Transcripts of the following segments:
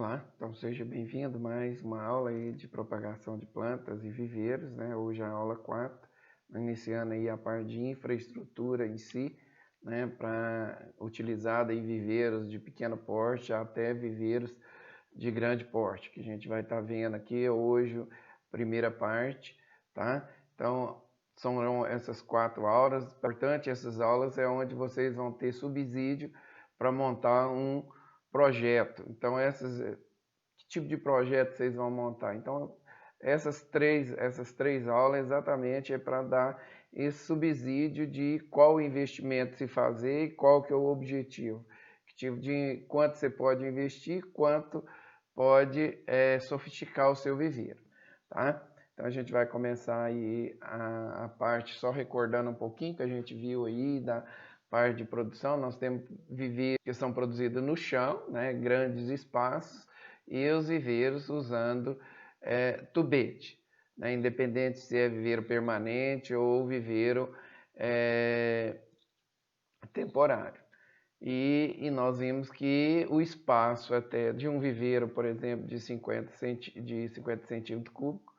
Olá, então seja bem-vindo a mais uma aula aí de propagação de plantas e viveiros, né? Hoje é a aula 4, iniciando aí a parte de infraestrutura em si, né? Para utilizada em viveiros de pequeno porte até viveiros de grande porte, que a gente vai estar vendo aqui hoje, primeira parte, tá? Então, são essas 4 aulas. Importante, essas aulas é onde vocês vão ter subsídio para montar um projeto. Então, que tipo de projeto vocês vão montar? Então, essas três aulas exatamente é para dar esse subsídio de qual investimento se fazer e qual que é o objetivo. Que tipo de quanto você pode investir, quanto pode sofisticar o seu viveiro, tá? Então a gente vai começar aí a parte só recordando um pouquinho que a gente viu aí da parte de produção. Nós temos viveiros que são produzidos no chão, né, grandes espaços, e os viveiros usando tubete, né, independente se é viveiro permanente ou viveiro temporário. E nós vimos que o espaço até de um viveiro, por exemplo, de 50 centímetros cúbicos,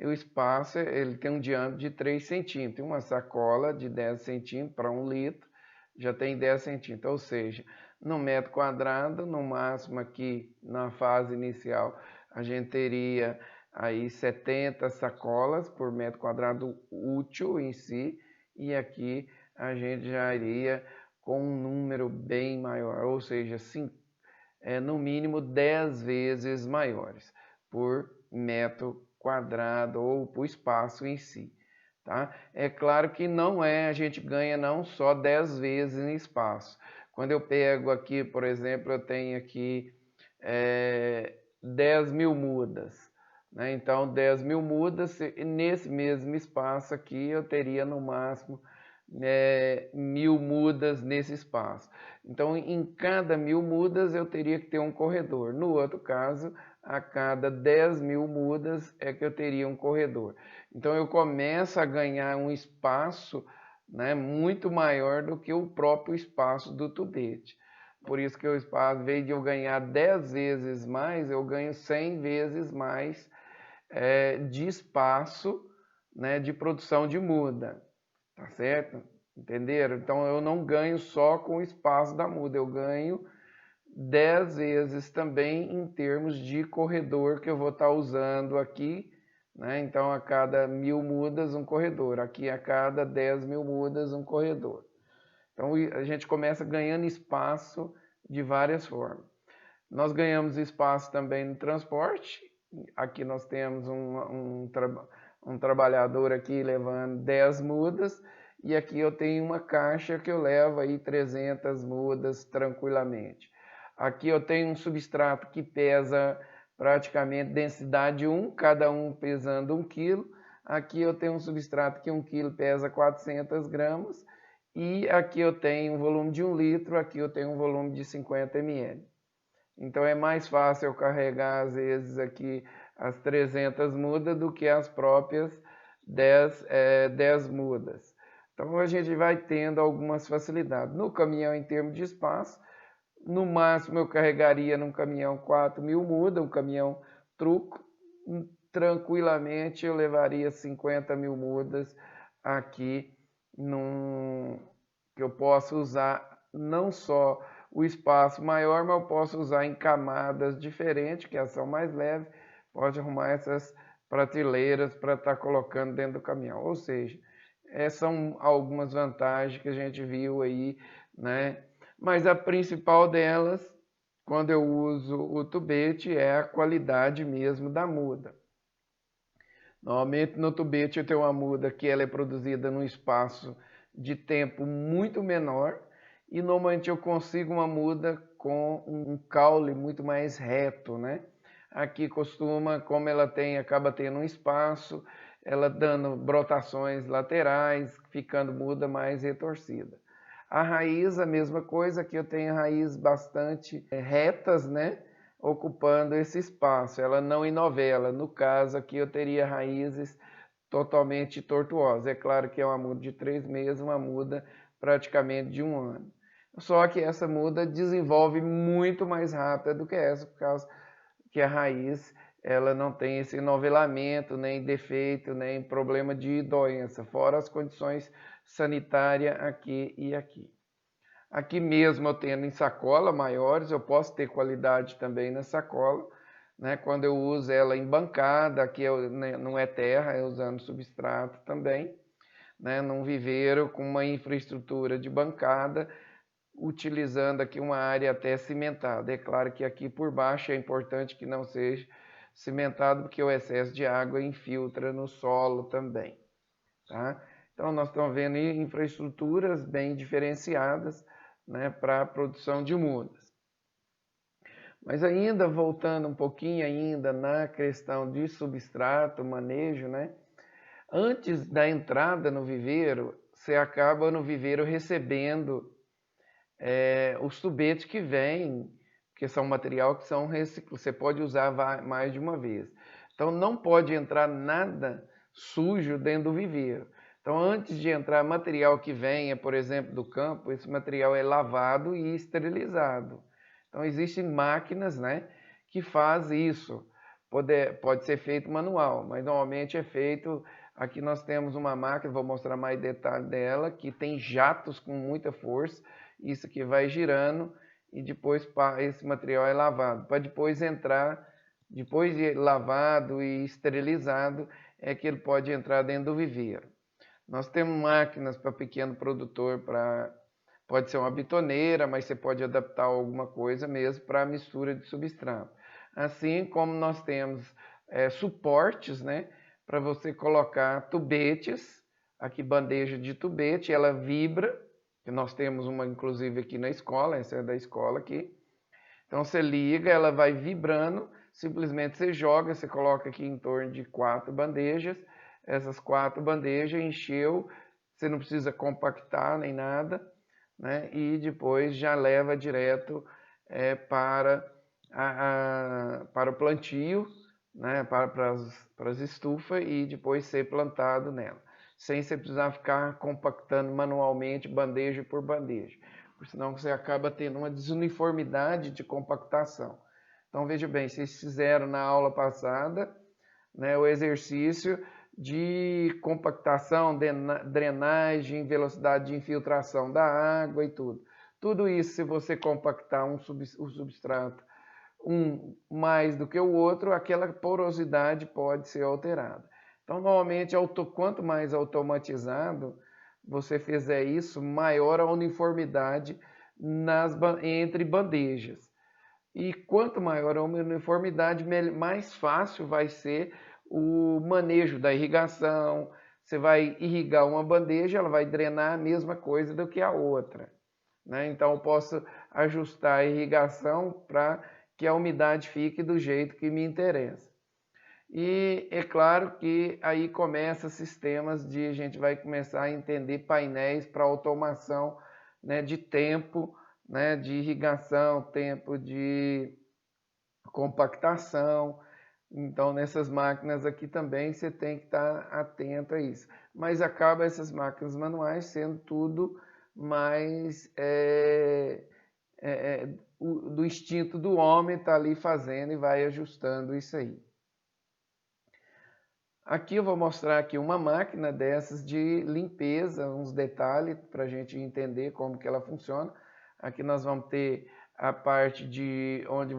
o espaço ele tem um diâmetro de 3 centímetros. Uma sacola de 10 centímetros para 1 litro já tem 10 centímetros. Ou seja, no metro quadrado, no máximo aqui na fase inicial, a gente teria aí 70 sacolas por metro quadrado útil em si. E aqui a gente já iria com um número bem maior, ou seja, no mínimo 10 vezes maiores por metro quadrado ou por espaço em si. Tá? É claro que a gente ganha não só 10 vezes em espaço. Quando eu pego aqui, por exemplo, eu tenho aqui 10 mil mudas. Né? Então, 10 mil mudas, nesse mesmo espaço aqui, eu teria no máximo 1000 mudas nesse espaço. Então, em cada 1000 mudas, eu teria que ter um corredor. No outro caso, a cada 10 mil mudas é que eu teria um corredor. Então, eu começo a ganhar um espaço, né, muito maior do que o próprio espaço do tubete. Por isso que o espaço, em vez de eu ganhar 10 vezes mais, eu ganho 100 vezes mais de espaço, né, de produção de muda. Tá certo? Entenderam? Então eu não ganho só com o espaço da muda, eu ganho 10 vezes também em termos de corredor que eu vou estar usando aqui, né? Então a cada 1000 mudas um corredor, aqui a cada 10 mil mudas um corredor. Então a gente começa ganhando espaço de várias formas. Nós ganhamos espaço também no transporte. Aqui nós temos um trabalhador aqui levando 10 mudas e aqui eu tenho uma caixa que eu levo aí 300 mudas tranquilamente. Aqui eu tenho um substrato que pesa praticamente densidade 1, cada um pesando 1 kg. Aqui eu tenho um substrato que 1 kg pesa 400 gramas e aqui eu tenho um volume de 1 litro, aqui eu tenho um volume de 50 ml. Então é mais fácil eu carregar às vezes aqui as 300 mudas do que as próprias 10 mudas. Então a gente vai tendo algumas facilidades. No caminhão, em termos de espaço, no máximo eu carregaria num caminhão 4 mil mudas, um caminhão truco. Tranquilamente eu levaria 50 mil mudas aqui, que eu posso usar não só o espaço maior, mas eu posso usar em camadas diferentes, que elas são mais leves. Pode arrumar essas prateleiras para estar colocando dentro do caminhão. Ou seja, são algumas vantagens que a gente viu aí, né? Mas a principal delas, quando eu uso o tubete, é a qualidade mesmo da muda. Normalmente no tubete eu tenho uma muda que ela é produzida num espaço de tempo muito menor e normalmente eu consigo uma muda com um caule muito mais reto, né? Aqui costuma, como ela acaba tendo um espaço, ela dando brotações laterais, ficando muda mais retorcida. A raiz, a mesma coisa, aqui eu tenho raízes bastante retas, né? Ocupando esse espaço, ela não enovela. No caso aqui eu teria raízes totalmente tortuosas. É claro que é uma muda de 3 meses, uma muda praticamente de 1 ano. Só que essa muda desenvolve muito mais rápido do que essa, por causa que a raiz ela não tem esse novelamento, nem defeito, nem problema de doença, fora as condições sanitárias aqui e aqui. Aqui mesmo eu tendo em sacola maiores, eu posso ter qualidade também na sacola, né? Quando eu uso ela em bancada, aqui não é terra, é usando substrato também, né? Num viveiro com uma infraestrutura de bancada, utilizando aqui uma área até cimentada. É claro que aqui por baixo é importante que não seja cimentado, porque o excesso de água infiltra no solo também, tá? Então nós estamos vendo infraestruturas bem diferenciadas, né, para a produção de mudas. Mas ainda voltando um pouquinho ainda na questão de substrato, manejo, né? Antes da entrada no viveiro, você acaba no viveiro recebendo os tubetes que vêm, que são material que são reciclados, você pode usar mais de uma vez. Então não pode entrar nada sujo dentro do viveiro. Então antes de entrar material que venha, por exemplo, do campo, esse material é lavado e esterilizado. Então existem máquinas, né, que fazem isso. Pode ser feito manual, mas normalmente é feito. Aqui nós temos uma máquina, vou mostrar mais detalhe dela, que tem jatos com muita força. Isso aqui vai girando e depois esse material é lavado. Para depois entrar, depois de lavado e esterilizado, é que ele pode entrar dentro do viveiro. Nós temos máquinas para pequeno produtor, pode ser uma bitoneira, mas você pode adaptar alguma coisa mesmo para a mistura de substrato. Assim como nós temos suportes, né, para você colocar tubetes, aqui bandeja de tubete, ela vibra, que nós temos uma inclusive aqui na escola, essa é da escola aqui. Então você liga, ela vai vibrando, simplesmente você joga, você coloca aqui em torno de 4 bandejas, essas 4 bandejas encheu, você não precisa compactar nem nada, né? E depois já leva direto para o plantio, né? para as estufas e depois ser plantado nela, sem você precisar ficar compactando manualmente bandeja por bandeja, porque senão você acaba tendo uma desuniformidade de compactação. Então veja bem, vocês fizeram na aula passada, né, o exercício de compactação, drenagem, velocidade de infiltração da água e tudo. Tudo isso, se você compactar o substrato um mais do que o outro, aquela porosidade pode ser alterada. Então, normalmente, quanto mais automatizado você fizer isso, maior a uniformidade entre bandejas. E quanto maior a uniformidade, mais fácil vai ser o manejo da irrigação. Você vai irrigar uma bandeja, ela vai drenar a mesma coisa do que a outra, né? Então eu posso ajustar a irrigação para que a umidade fique do jeito que me interessa. E é claro que aí começa sistemas a gente vai começar a entender painéis para automação, né, de tempo, né, de irrigação, tempo de compactação. Então, nessas máquinas aqui também você tem que estar atento a isso. Mas acaba essas máquinas manuais sendo tudo mais do instinto do homem, está ali fazendo e vai ajustando isso aí. Aqui eu vou mostrar aqui uma máquina dessas de limpeza, uns detalhes para a gente entender como que ela funciona. Aqui nós vamos ter a parte de onde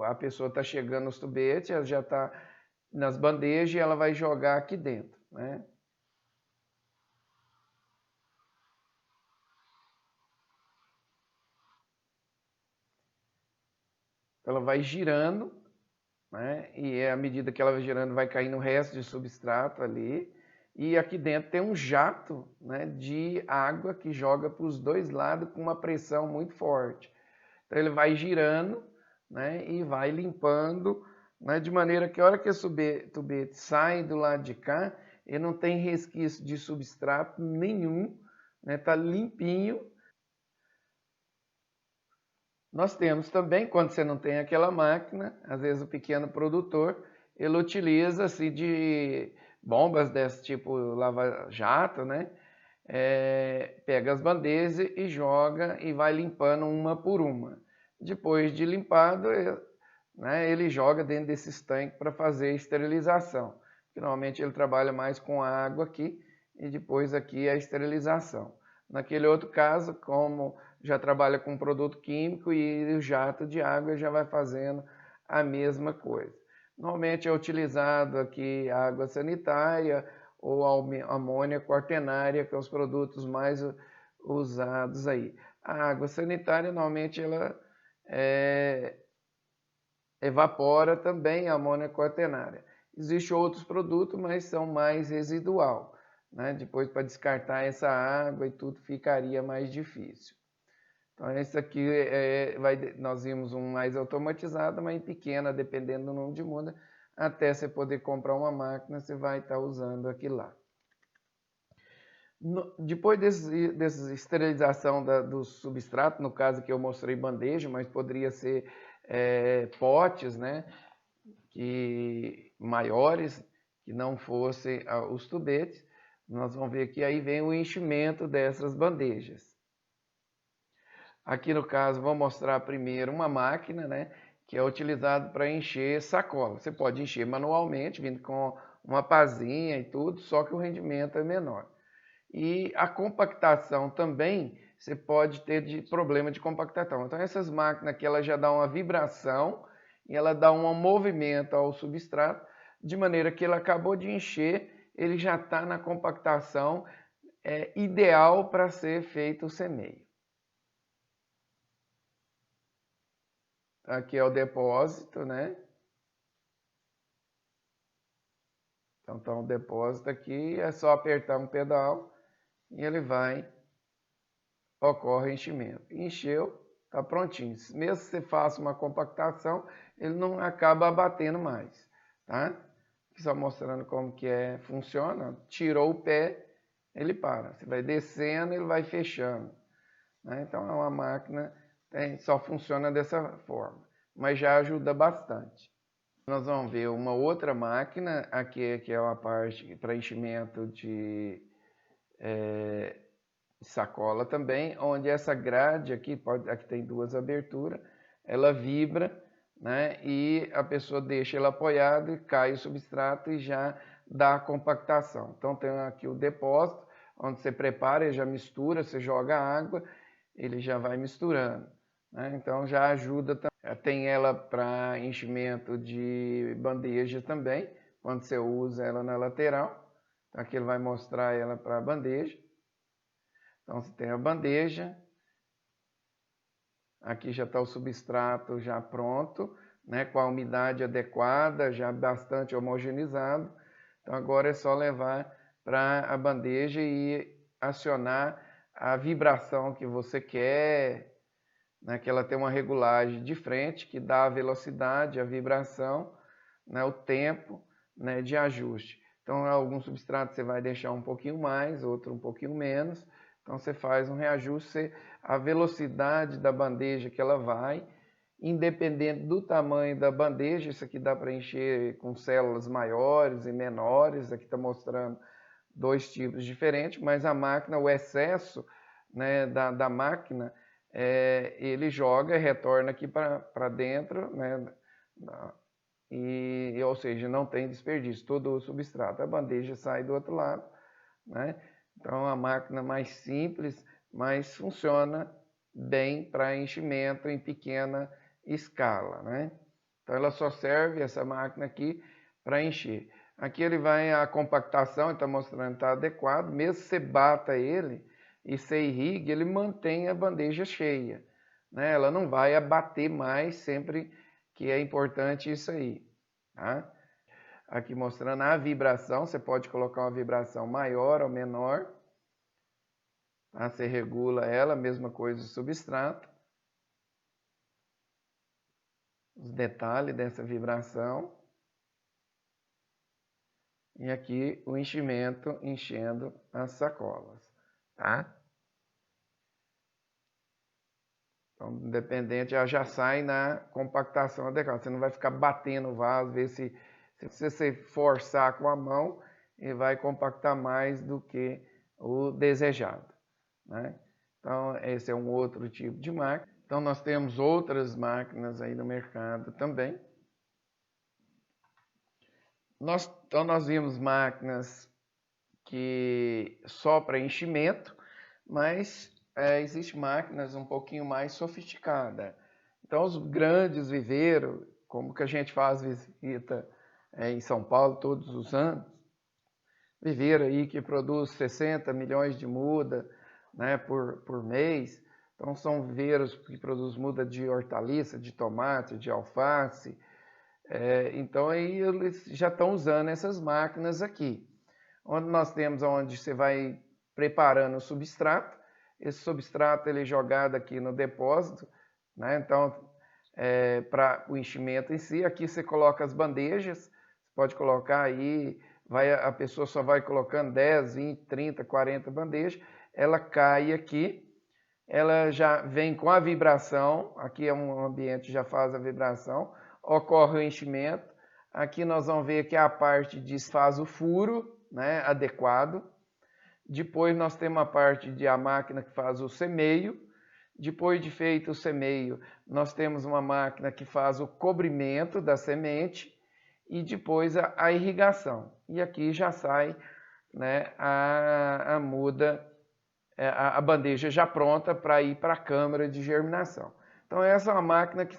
a pessoa está chegando nos tubetes, ela já está nas bandejas e ela vai jogar aqui dentro, né? Ela vai girando, né? E à medida que ela vai girando, vai caindo o resto de substrato ali. E aqui dentro tem um jato, né, de água que joga para os dois lados com uma pressão muito forte. Então ele vai girando, né, e vai limpando, né, de maneira que a hora que o tubete sai do lado de cá, ele não tem resquício de substrato nenhum, né, tá limpinho. Nós temos também, quando você não tem aquela máquina, às vezes o pequeno produtor, ele utiliza assim, de bombas desse tipo lava-jato, né? Pega as bandejas e joga e vai limpando uma por uma. Depois de limpado, né, ele joga dentro desses tanques para fazer a esterilização. Normalmente ele trabalha mais com a água aqui e depois aqui a esterilização. Naquele outro caso, como já trabalha com produto químico e o jato de água já vai fazendo a mesma coisa. Normalmente é utilizado aqui água sanitária ou amônia quaternária, que são os produtos mais usados aí. A água sanitária normalmente ela evapora também a amônia quaternária. Existem outros produtos, mas são mais residual, né? Depois, para descartar essa água e tudo, ficaria mais difícil. Então, esse aqui nós vimos um mais automatizado, mas em pequena, dependendo do número de muda, até você poder comprar uma máquina, você vai estar usando aquilo lá. Depois dessa esterilização do substrato, no caso que eu mostrei bandeja, mas poderia ser potes, né, maiores, que não fossem os tubetes, nós vamos ver que aí vem o enchimento dessas bandejas. Aqui no caso vou mostrar primeiro uma máquina, né, que é utilizada para encher sacola. Você pode encher manualmente, vindo com uma pazinha e tudo, só que o rendimento é menor. E a compactação também, você pode ter problema de compactação. Então essas máquinas aqui, ela já dá uma vibração e ela dá um movimento ao substrato, de maneira que ele acabou de encher, ele já está na compactação ideal para ser feito o semeio. Aqui é o depósito, né? Então está o depósito aqui, é só apertar um pedal e ele ocorre enchimento. Encheu, está prontinho. Mesmo que você faça uma compactação, ele não acaba abatendo mais, tá? Só mostrando como que funciona. Tirou o pé, ele para. Você vai descendo, ele vai fechando, né? Então é uma máquina só funciona dessa forma, mas já ajuda bastante. Nós vamos ver uma outra máquina aqui, que é uma parte para enchimento de sacola também, onde essa grade aqui tem duas aberturas, ela vibra, né, e a pessoa deixa ela apoiada e cai o substrato e já dá a compactação. Então tem aqui o depósito, onde você prepara e já mistura, você joga água, ele já vai misturando, né? Então já ajuda também. Tem ela para enchimento de bandeja também, quando você usa ela na lateral. Então aqui ele vai mostrar ela para a bandeja. Então você tem a bandeja, aqui já está o substrato já pronto, né, com a umidade adequada, já bastante homogeneizado. Então agora é só levar para a bandeja e acionar a vibração que você quer, né, que ela tem uma regulagem de frente que dá a velocidade, a vibração, né, o tempo, né, de ajuste. Então alguns substratos você vai deixar um pouquinho mais, outro um pouquinho menos. Então você faz um reajuste, a velocidade da bandeja que ela vai, independente do tamanho da bandeja. Isso aqui dá para encher com células maiores e menores. Aqui está mostrando dois tipos diferentes, mas a máquina, o excesso, né, da máquina, ele joga e retorna aqui para dentro, né, ou seja, não tem desperdício, todo o substrato. A bandeja sai do outro lado, né? Então é uma máquina mais simples, mas funciona bem para enchimento em pequena escala, né? Então ela só serve, essa máquina aqui, para encher. Aqui ele vai a compactação, está mostrando que está adequado, mesmo que você bata ele e você irrigue, ele mantém a bandeja cheia, né? Ela não vai abater mais, sempre que é importante isso aí, tá? Aqui mostrando a vibração, você pode colocar uma vibração maior ou menor, tá? Você regula ela, mesma coisa do substrato. Os detalhes dessa vibração. E aqui o enchimento enchendo as sacolas, tá? Então, independente, ela já sai na compactação adequada. Você não vai ficar batendo o vaso, ver se você forçar com a mão, ele vai compactar mais do que o desejado, né? Então, esse é um outro tipo de máquina. Então nós temos outras máquinas aí no mercado também. Então nós vimos máquinas que só para enchimento, mas existem máquinas um pouquinho mais sofisticadas. Então os grandes viveiros, como que a gente faz visita em São Paulo todos os anos, viveiro aí que produz 60 milhões de muda, né, por mês. Então são viveiros que produzem muda de hortaliça, de tomate, de alface. Então aí eles já estão usando essas máquinas aqui. Onde nós temos onde você vai preparando o substrato. Esse substrato ele é jogado aqui no depósito, né? Então para o enchimento em si, aqui você coloca as bandejas, você pode colocar aí, a pessoa só vai colocando 10, 20, 30, 40 bandejas, ela cai aqui, ela já vem com a vibração, aqui é um ambiente que já faz a vibração, ocorre o enchimento, aqui nós vamos ver que a parte de faz o furo, né, adequado, depois nós temos a parte de a máquina que faz o semeio, depois de feito o semeio, nós temos uma máquina que faz o cobrimento da semente e depois a irrigação. E aqui já sai, né, a muda, a bandeja já pronta para ir para a câmara de germinação. Então essa é uma máquina que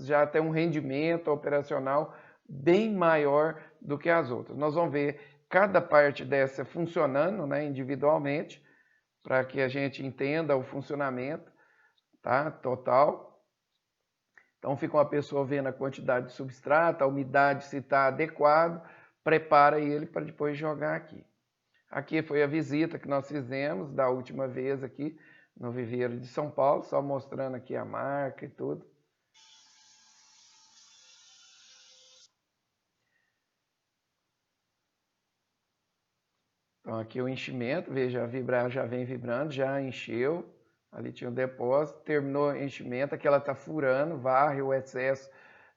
já tem um rendimento operacional bem maior do que as outras. Nós vamos ver cada parte dessa funcionando, né, individualmente, para que a gente entenda o funcionamento, tá, total. Então fica uma pessoa vendo a quantidade de substrato, a umidade se está adequado, prepara ele para depois jogar aqui. Aqui foi a visita que nós fizemos da última vez aqui no viveiro de São Paulo, só mostrando aqui a marca e tudo. Então aqui o enchimento, veja, já vem vibrando, já encheu. Ali tinha um depósito, terminou o enchimento, aqui ela está furando, varre o excesso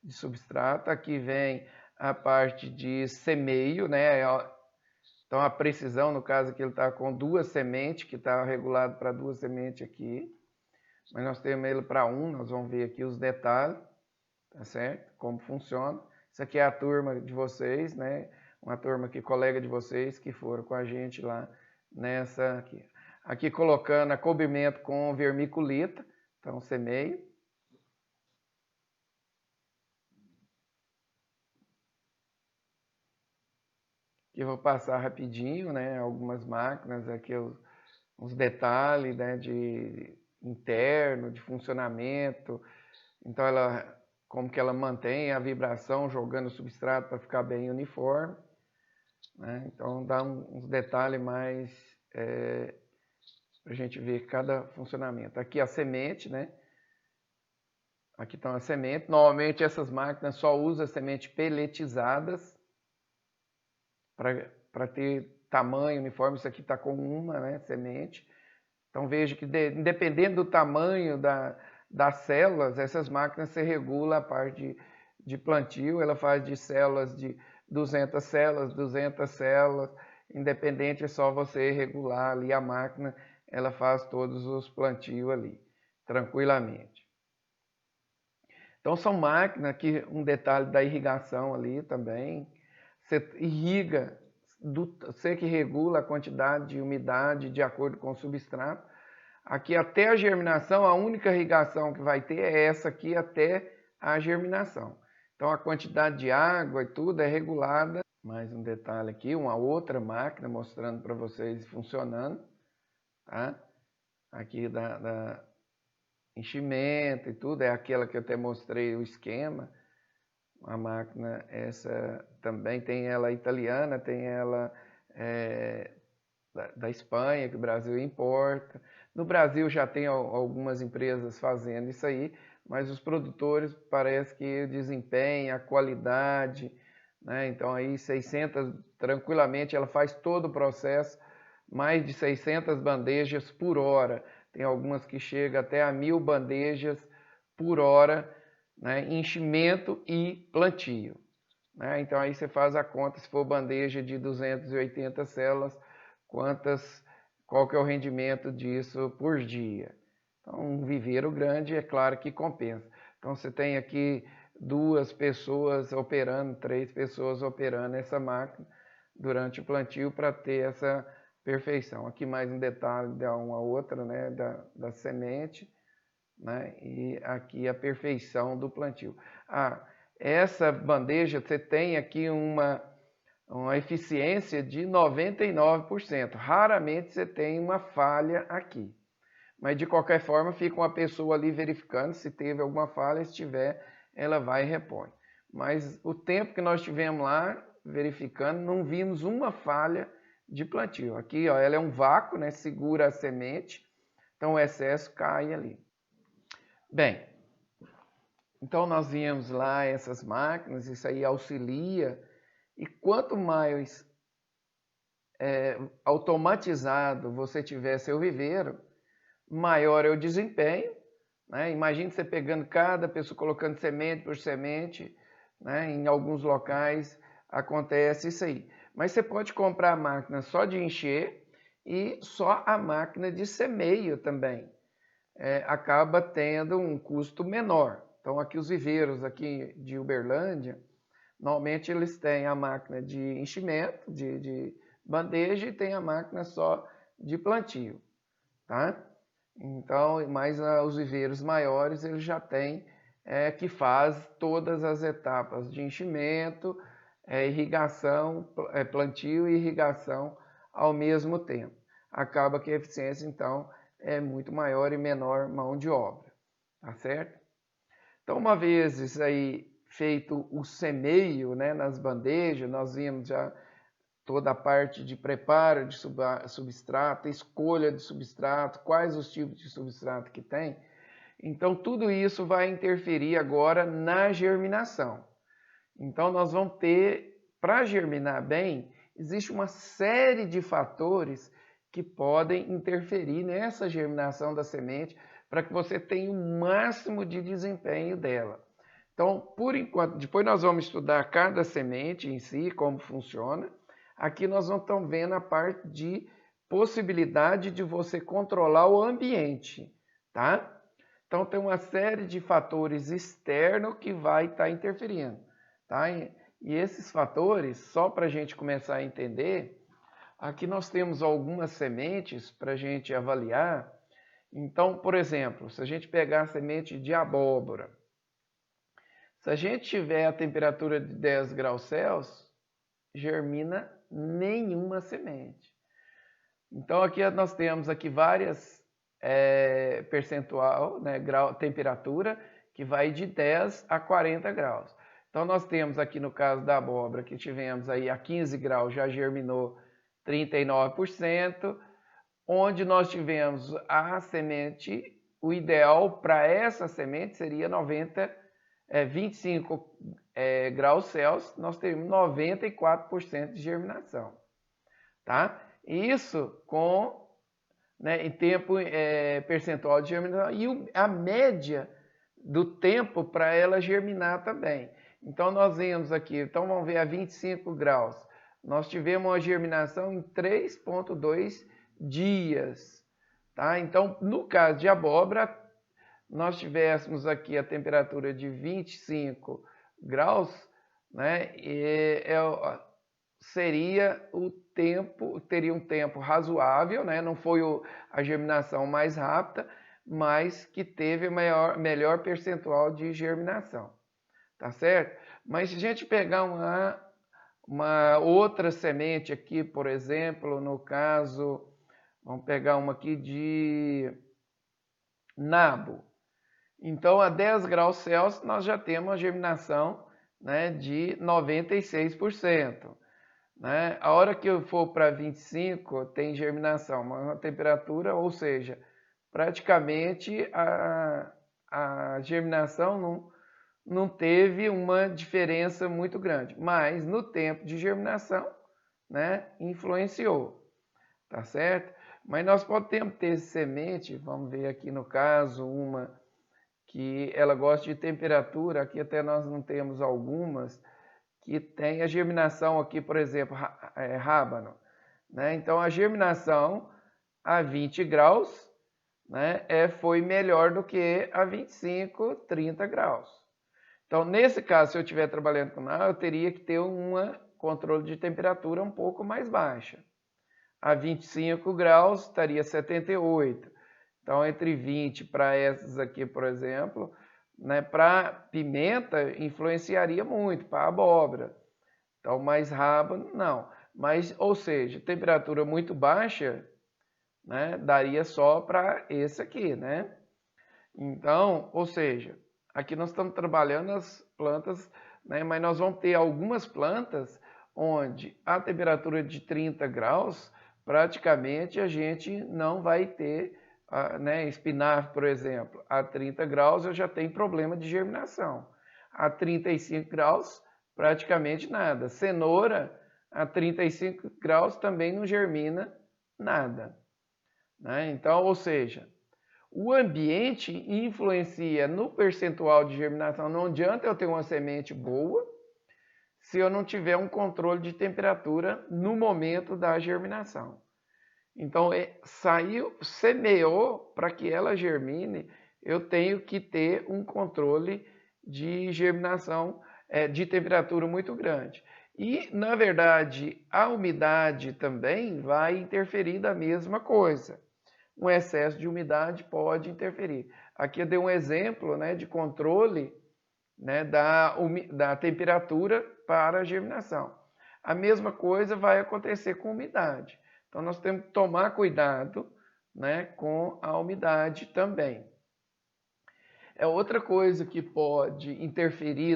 de substrato. Aqui vem a parte de semeio, né? Então a precisão, no caso aqui ele está com 2 sementes, que está regulado para 2 sementes aqui. Mas nós temos ele para 1, nós vamos ver aqui os detalhes, tá certo? Como funciona. Isso aqui é a turma de vocês, né? Uma turma aqui, colega de vocês, que foram com a gente lá nessa aqui. Aqui colocando a cobrimento com vermiculita, então semeio. Aqui eu vou passar rapidinho, né? Algumas máquinas, aqui uns detalhes, né? De interno, de funcionamento. Então como que ela mantém a vibração jogando o substrato para ficar bem uniforme, né? Então dá uns detalhes mais para a gente ver cada funcionamento. Aqui a semente, né? Aqui estão as sementes. Normalmente essas máquinas só usam sementes peletizadas para ter tamanho uniforme. Isso aqui está com uma, né, semente. Então veja que independendo do tamanho das células, essas máquinas se regula a parte de plantio. Ela faz de células de 200 células, 200 células. Independente, é só você regular ali a máquina. Ela faz todos os plantios ali, tranquilamente. Então são máquinas que, um detalhe da irrigação ali também, você irriga, você que regula a quantidade de umidade de acordo com o substrato. Aqui até a germinação, a única irrigação que vai ter é essa aqui até a germinação. Então a quantidade de água e tudo é regulada. Mais um detalhe aqui, uma outra máquina mostrando para vocês funcionando. Tá? Aqui da enchimento e tudo, é aquela que eu até mostrei o esquema. A máquina, essa também tem ela italiana, tem ela da Espanha, que o Brasil importa. No Brasil já tem algumas empresas fazendo isso aí, mas os produtores parece que o desempenho, a qualidade, né? Então aí 600, tranquilamente, ela faz todo o processo, mais de 600 bandejas por hora. Tem algumas que chegam até a 1000 bandejas por hora, né? Enchimento e plantio, né? Então aí você faz a conta, se for bandeja de 280 células, qual que é o rendimento disso por dia. Então, um viveiro grande, é claro que compensa. Então, você tem aqui 2 pessoas operando, 3 pessoas operando essa máquina durante o plantio para ter essa perfeição. Aqui mais um detalhe da uma outra, né, da semente, né, e aqui a perfeição do plantio. Essa bandeja, você tem aqui uma eficiência de 99%. Raramente você tem uma falha aqui. Mas de qualquer forma, fica uma pessoa ali verificando se teve alguma falha, se tiver, ela vai e repõe. Mas o tempo que nós tivemos lá verificando, não vimos uma falha de plantio. Aqui, ó, ela é um vácuo, né? Segura a semente, então o excesso cai ali. Bem, então nós viemos lá essas máquinas, isso aí auxilia, e quanto mais automatizado você tiver seu viveiro, maior é o desempenho, né? Imagine você pegando cada pessoa, colocando semente por semente, né? Em alguns locais acontece isso aí. Mas você pode comprar a máquina só de encher e só a máquina de semeio também. Acaba tendo um custo menor. Então aqui os viveiros aqui de Uberlândia, normalmente eles têm a máquina de enchimento, de bandeja, e tem a máquina só de plantio, tá? Então, mas os viveiros maiores, eles já têm que faz todas as etapas de enchimento, irrigação, plantio e irrigação ao mesmo tempo. Acaba que a eficiência, então, é muito maior e menor mão de obra, tá certo? Então, uma vez isso aí feito o semeio, né, nas bandejas, nós vimos já toda a parte de preparo de substrato, escolha de substrato, quais os tipos de substrato que tem. Então, tudo isso vai interferir agora na germinação. Então, nós vamos ter, para germinar bem, existe uma série de fatores que podem interferir nessa germinação da semente para que você tenha o máximo de desempenho dela. Então, por enquanto, depois nós vamos estudar cada semente em si, como funciona. Aqui nós não estamos vendo a parte de possibilidade de você controlar o ambiente, tá? Então tem uma série de fatores externos que vai estar interferindo, tá? E esses fatores, só para a gente começar a entender, aqui nós temos algumas sementes para a gente avaliar. Então, por exemplo, se a gente pegar a semente de abóbora, se a gente tiver a temperatura de 10 graus Celsius, germina nenhuma semente. Então aqui nós temos aqui várias percentual, né, temperatura, que vai de 10 a 40 graus. Então nós temos aqui no caso da abóbora, que tivemos aí a 15 graus, já germinou 39%, onde nós tivemos a semente, o ideal para essa semente seria 25 graus Celsius, nós teríamos 94% de germinação, tá? Isso com, né, em tempo percentual de germinação e a média do tempo para ela germinar também. Então nós vemos aqui, então vamos ver a 25 graus, nós tivemos uma germinação em 3,2 dias, tá? Então no caso de abóbora, nós tivéssemos aqui a temperatura de 25 graus, né, seria o tempo, teria um tempo razoável, né, não foi a germinação mais rápida, mas que teve melhor percentual de germinação, tá certo? Mas se a gente pegar uma outra semente aqui, por exemplo, no caso, vamos pegar uma aqui de nabo. Então, a 10 graus Celsius, nós já temos uma germinação, né, de 96%. Né? A hora que eu for para 25, tem germinação, uma temperatura, ou seja, praticamente a germinação não teve uma diferença muito grande. Mas no tempo de germinação, né, influenciou. Tá certo? Mas nós podemos ter semente, vamos ver aqui no caso, uma que ela gosta de temperatura, aqui até nós não temos algumas, que tem a germinação aqui, por exemplo, rábano. Né? Então a germinação a 20 graus, né, foi melhor do que a 25, 30 graus. Então, nesse caso, se eu estiver trabalhando com nada, eu teria que ter um controle de temperatura um pouco mais baixa. A 25 graus estaria 78. Então, entre 20 para essas aqui, por exemplo, né, para pimenta influenciaria muito, para abóbora. Então, mais rápido, não. Mas, ou seja, temperatura muito baixa, né, daria só para esse aqui, né? Então, ou seja, aqui nós estamos trabalhando as plantas, né, mas nós vamos ter algumas plantas onde a temperatura de 30 graus, praticamente a gente não vai ter, né, espinafre, por exemplo, a 30 graus eu já tenho problema de germinação. A 35 graus, praticamente nada. Cenoura, a 35 graus também não germina nada, né? Então, ou seja, o ambiente influencia no percentual de germinação. Não adianta eu ter uma semente boa se eu não tiver um controle de temperatura no momento da germinação. Então, saiu, semeou, para que ela germine, eu tenho que ter um controle de germinação, de temperatura muito grande. E, na verdade, a umidade também vai interferir da mesma coisa. Um excesso de umidade pode interferir. Aqui eu dei um exemplo, né, de controle, né, da temperatura para a germinação. A mesma coisa vai acontecer com umidade. Então nós temos que tomar cuidado, né, com a umidade também. É outra coisa que pode interferir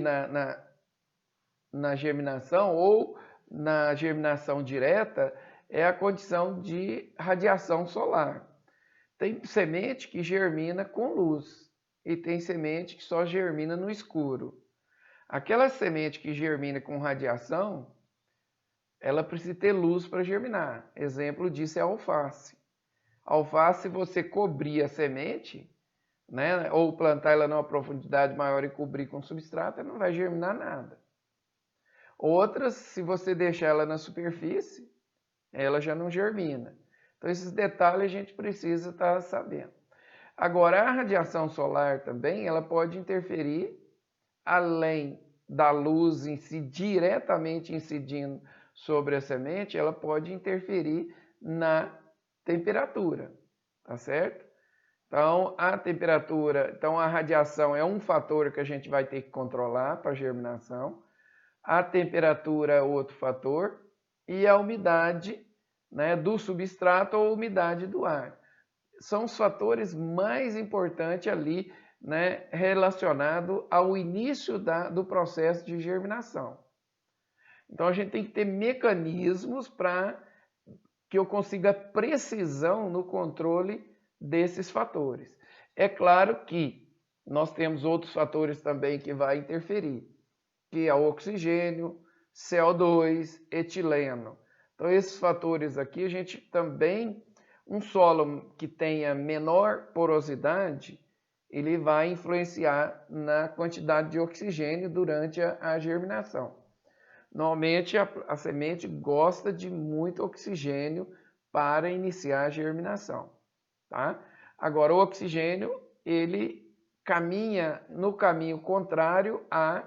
na germinação ou na germinação direta é a condição de radiação solar. Tem semente que germina com luz e tem semente que só germina no escuro. Aquela semente que germina com radiação, ela precisa ter luz para germinar. Exemplo disso é a alface. A alface, se você cobrir a semente, né, ou plantar ela numa profundidade maior e cobrir com substrato, ela não vai germinar nada. Outras, se você deixar ela na superfície, ela já não germina. Então, esses detalhes a gente precisa estar sabendo. Agora, a radiação solar também, ela pode interferir, além da luz em si, diretamente incidindo sobre a semente, ela pode interferir na temperatura, tá certo? Então, a temperatura, então a radiação é um fator que a gente vai ter que controlar para a germinação. A temperatura é outro fator e a umidade, né, do substrato ou umidade do ar. São os fatores mais importantes ali, né, relacionado ao início do processo de germinação. Então a gente tem que ter mecanismos para que eu consiga precisão no controle desses fatores. É claro que nós temos outros fatores também que vai interferir, que é o oxigênio, CO2, etileno. Então esses fatores aqui a gente também, um solo que tenha menor porosidade, ele vai influenciar na quantidade de oxigênio durante a germinação. Normalmente a semente gosta de muito oxigênio para iniciar a germinação, tá? Agora o oxigênio, ele caminha no caminho contrário à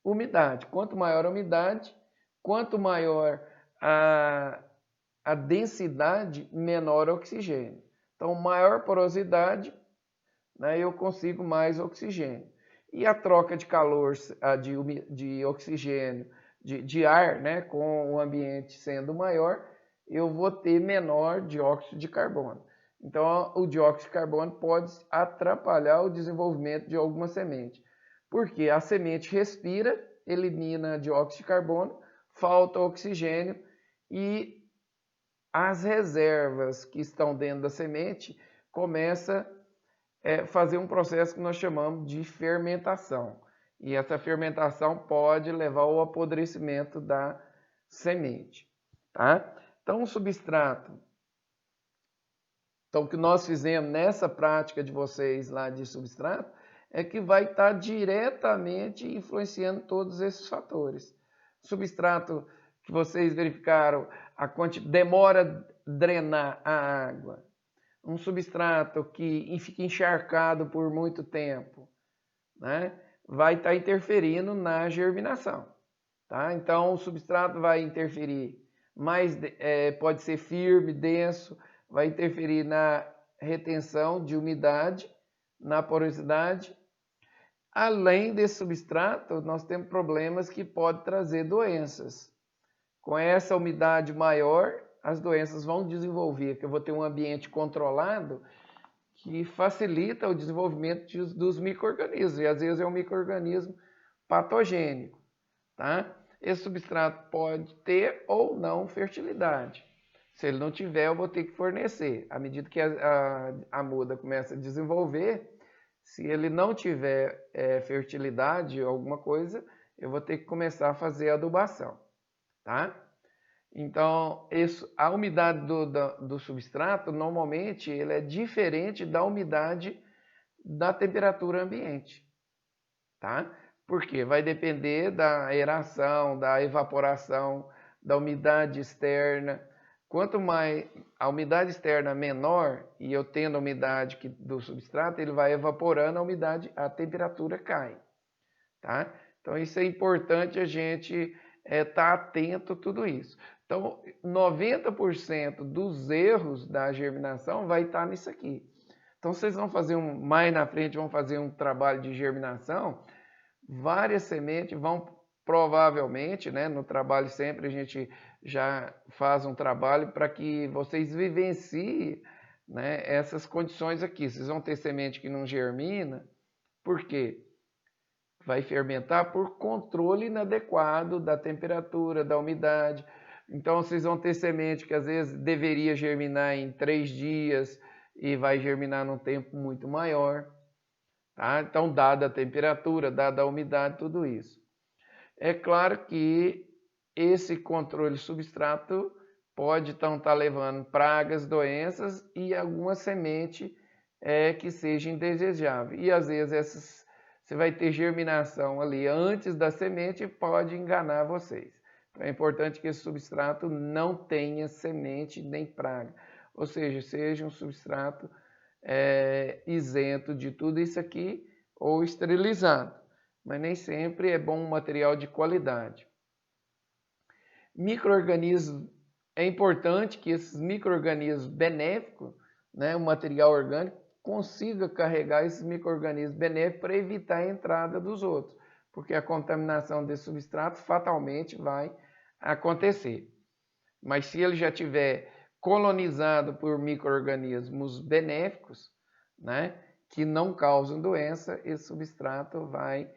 umidade. Quanto maior a umidade, quanto maior a densidade, menor o oxigênio. Então, maior porosidade, né, eu consigo mais oxigênio. E a troca de calor, de oxigênio, de ar, né, com o ambiente sendo maior, eu vou ter menor dióxido de carbono. Então, o dióxido de carbono pode atrapalhar o desenvolvimento de alguma semente. Porque a semente respira, elimina dióxido de carbono, falta oxigênio e as reservas que estão dentro da semente começam a fazer um processo que nós chamamos de fermentação. E essa fermentação pode levar ao apodrecimento da semente, tá? Então, o substrato. Então, o que nós fizemos nessa prática de vocês lá de substrato é que vai estar diretamente influenciando todos esses fatores. Substrato que vocês verificaram, demora drenar a água. um substrato que fica encharcado por muito tempo, né, vai estar interferindo na germinação. Tá? Então, o substrato vai interferir pode ser firme, denso, vai interferir na retenção de umidade, na porosidade. Além desse substrato, nós temos problemas que podem trazer doenças. Com essa umidade maior, as doenças vão desenvolver, que eu vou ter um ambiente controlado que facilita o desenvolvimento dos micro-organismos, e às vezes é um micro-organismo patogênico. Tá? Esse substrato pode ter ou não fertilidade. Se ele não tiver, eu vou ter que fornecer. À medida que a muda começa a desenvolver, se ele não tiver fertilidade ou alguma coisa, eu vou ter que começar a fazer adubação. Tá? Então, a umidade do substrato, normalmente, ele é diferente da umidade da temperatura ambiente. Tá? Porque vai depender da aeração, da evaporação, da umidade externa. Quanto mais a umidade externa menor, e eu tendo a umidade do substrato, ele vai evaporando, a temperatura cai. Tá? Então, isso é importante a gente estar atento a tudo isso. Então, 90% dos erros da germinação vai estar nisso aqui. Então, vocês vão fazer mais na frente, vão fazer um trabalho de germinação, várias sementes vão provavelmente, né, no trabalho sempre a gente já faz um trabalho para que vocês vivenciem, né, essas condições aqui. Vocês vão ter semente que não germina, por quê? Vai fermentar por controle inadequado da temperatura, da umidade. Então vocês vão ter semente que às vezes deveria germinar em 3 dias e vai germinar num tempo muito maior. Tá? Então, dada a temperatura, dada a umidade, tudo isso. É claro que esse controle substrato pode então estar levando pragas, doenças e alguma semente que seja indesejável. E às vezes você vai ter germinação ali antes da semente e pode enganar vocês. Então é importante que esse substrato não tenha semente nem praga. Ou seja um substrato isento de tudo isso aqui ou esterilizado. Mas nem sempre é bom um material de qualidade. Micro-organismos, é importante que esses micro-organismos benéficos, né, o material orgânico, consiga carregar esses micro-organismos benéficos para evitar a entrada dos outros, porque a contaminação desse substrato fatalmente vai acontecer. Mas se ele já tiver colonizado por micro-organismos benéficos, né, que não causam doença, esse substrato vai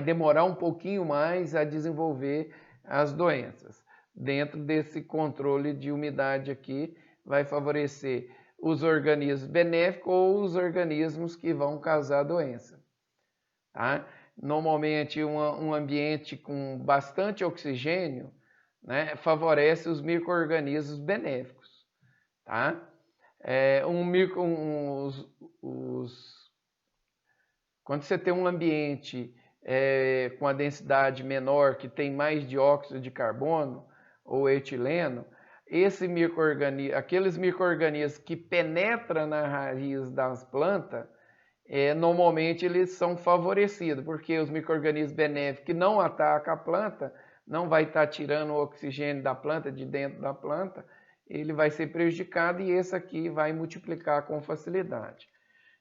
demorar um pouquinho mais a desenvolver as doenças. Dentro desse controle de umidade aqui, vai favorecer os organismos benéficos ou os organismos que vão causar doença. Tá? Normalmente, um ambiente com bastante oxigênio, né, favorece os micro-organismos benéficos. Tá? Quando você tem um ambiente com a densidade menor, que tem mais dióxido de carbono ou etileno, aqueles micro-organismos que penetram na raiz das plantas, normalmente eles são favorecidos, porque os micro-organismos benéficos que não atacam a planta, não vai estar tirando o oxigênio da planta, de dentro da planta, ele vai ser prejudicado e esse aqui vai multiplicar com facilidade.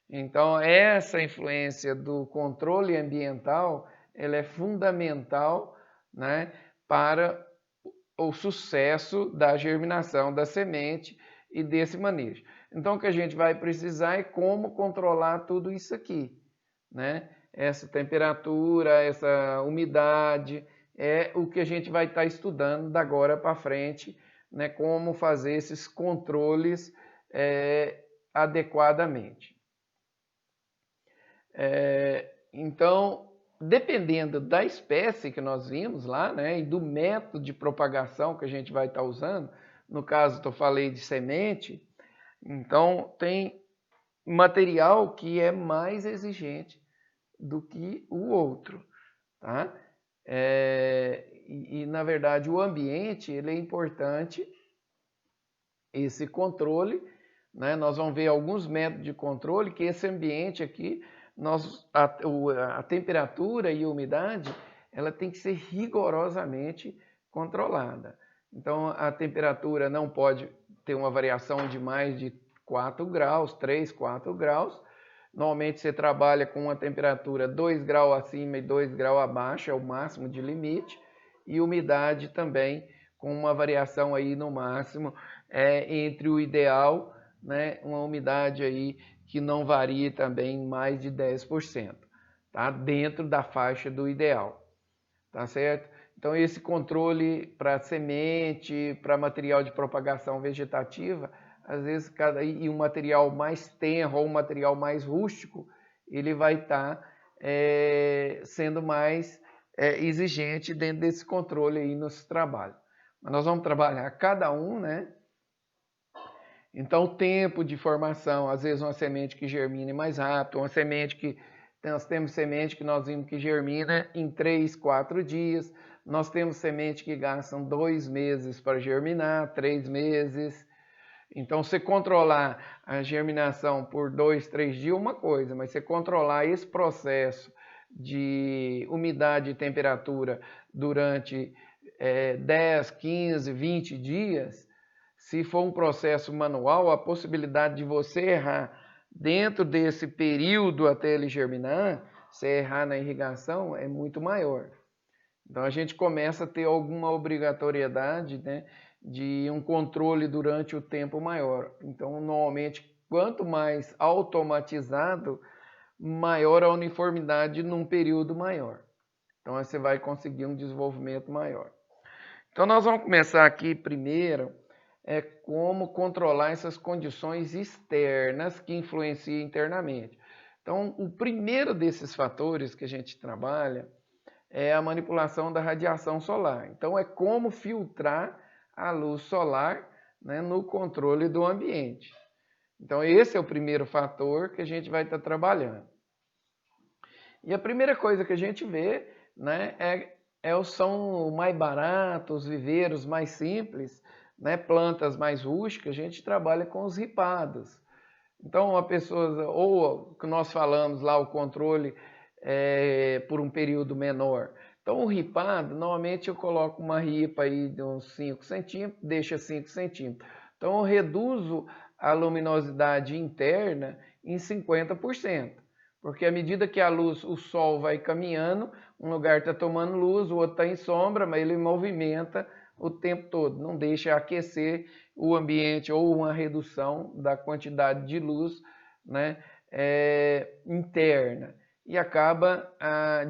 Então, essa influência do controle ambiental, ela é fundamental, né, para o sucesso da germinação da semente e desse manejo. Então, o que a gente vai precisar é como controlar tudo isso aqui, né? Essa temperatura, essa umidade, é o que a gente vai estar estudando da agora para frente, né? Como fazer esses controles adequadamente. Então, dependendo da espécie que nós vimos lá, né, e do método de propagação que a gente vai estar usando, no caso eu falei de semente, então tem material que é mais exigente do que o outro, tá? Na verdade o ambiente ele é importante, esse controle, né? Nós vamos ver alguns métodos de controle que esse ambiente aqui, a temperatura e a umidade, ela tem que ser rigorosamente controlada. Então, a temperatura não pode ter uma variação de mais de 4 graus, 3, 4 graus. Normalmente você trabalha com uma temperatura 2 graus acima e 2 graus abaixo, é o máximo de limite. E umidade também, com uma variação aí no máximo entre o ideal, né, uma umidade aí que não varie também mais de 10%, tá? Dentro da faixa do ideal, tá certo? Então esse controle para semente, para material de propagação vegetativa, às vezes e um material mais tenro ou um material mais rústico, ele vai estar sendo mais exigente dentro desse controle aí nos trabalhos. Mas nós vamos trabalhar cada um, né? Então, o tempo de formação, às vezes uma semente que germina mais rápido, uma semente que nós temos semente que nós vimos que germina em 3, 4 dias, nós temos semente que gastam 2 meses para germinar, 3 meses. Então, você controlar a germinação por 2, 3 dias é uma coisa, mas você controlar esse processo de umidade e temperatura durante 10, 15, 20 dias, se for um processo manual, a possibilidade de você errar dentro desse período até ele germinar, você errar na irrigação, é muito maior. Então a gente começa a ter alguma obrigatoriedade, né, de um controle durante o tempo maior. Então, normalmente, quanto mais automatizado, maior a uniformidade num período maior. Então, você vai conseguir um desenvolvimento maior. Então, nós vamos começar aqui primeiro como controlar essas condições externas que influenciam internamente. Então, o primeiro desses fatores que a gente trabalha é a manipulação da radiação solar. Então, é como filtrar a luz solar, né, no controle do ambiente. Então, esse é o primeiro fator que a gente vai estar trabalhando. E a primeira coisa que a gente vê, né, são mais baratos, viveiros mais simples, né, plantas mais rústicas, a gente trabalha com os ripados. Então, a pessoa, ou que nós falamos lá, o controle por um período menor. Então, o ripado, normalmente eu coloco uma ripa aí de uns 5 centímetros, deixa 5 centímetros. Então, eu reduzo a luminosidade interna em 50%. Porque à medida que a luz, o sol vai caminhando, um lugar está tomando luz, o outro está em sombra, mas ele movimenta o tempo todo, não deixa aquecer o ambiente ou uma redução da quantidade de luz, né, interna. E acaba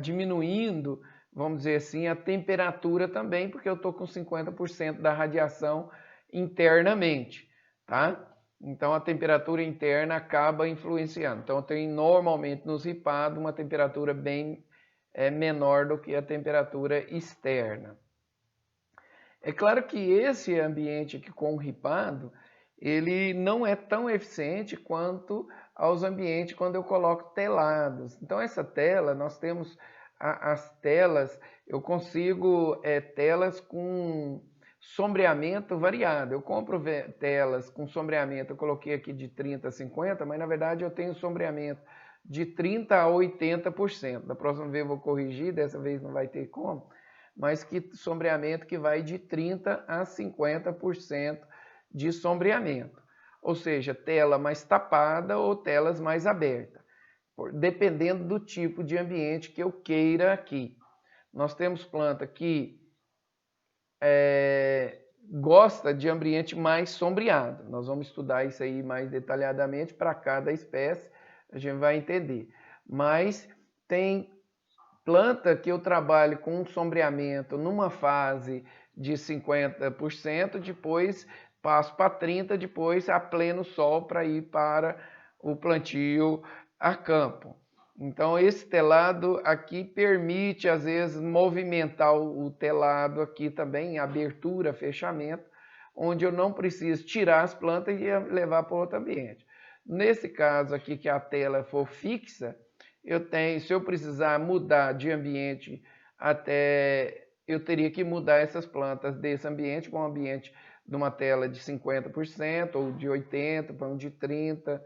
diminuindo, vamos dizer assim, a temperatura também, porque eu estou com 50% da radiação internamente, tá? Então a temperatura interna acaba influenciando. Então eu tenho normalmente nos ripados uma temperatura bem menor do que a temperatura externa. É claro que esse ambiente aqui com o ripado, ele não é tão eficiente quanto aos ambientes quando eu coloco telados. Então essa tela, nós temos as telas, eu consigo telas com sombreamento variado. Eu compro telas com sombreamento, eu coloquei aqui de 30 a 50, mas na verdade eu tenho sombreamento de 30 a 80%. Da próxima vez eu vou corrigir, dessa vez não vai ter como, mas que sombreamento que vai de 30 a 50% de sombreamento. Ou seja, tela mais tapada ou telas mais abertas, dependendo do tipo de ambiente que eu queira aqui. Nós temos planta que gosta de ambiente mais sombreado. Nós vamos estudar isso aí mais detalhadamente para cada espécie, a gente vai entender. Mas tem planta que eu trabalho com um sombreamento numa fase de 50%, depois passo para 30%, depois a pleno sol para ir para o plantio a campo. Então esse telado aqui permite às vezes movimentar o telado aqui também, abertura, fechamento, onde eu não preciso tirar as plantas e levar para outro ambiente. Nesse caso aqui que a tela for fixa, se eu precisar mudar de ambiente eu teria que mudar essas plantas desse ambiente para um ambiente de uma tela de 50% ou de 80% para um de 30%,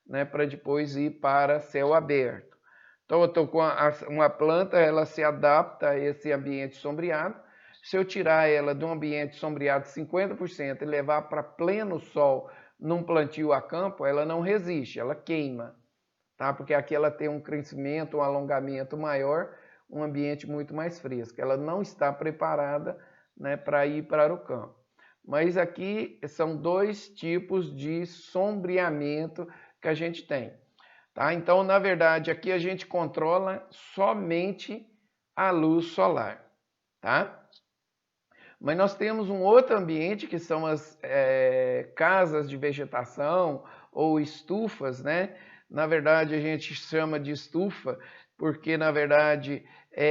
né, para depois ir para céu aberto. Então eu estou com uma planta, ela se adapta a esse ambiente sombreado. Se eu tirar ela de um ambiente sombreado de 50% e levar para pleno sol num plantio a campo, ela não resiste, ela queima, tá? Porque aqui ela tem um crescimento, um alongamento maior, um ambiente muito mais fresco. Ela não está preparada, né, para ir para o campo. Mas aqui são dois tipos de sombreamento que a gente tem. Tá? Então, na verdade, aqui a gente controla somente a luz solar. Tá? Mas nós temos um outro ambiente que são as casas de vegetação ou estufas, né? Na verdade, a gente chama de estufa porque, na verdade,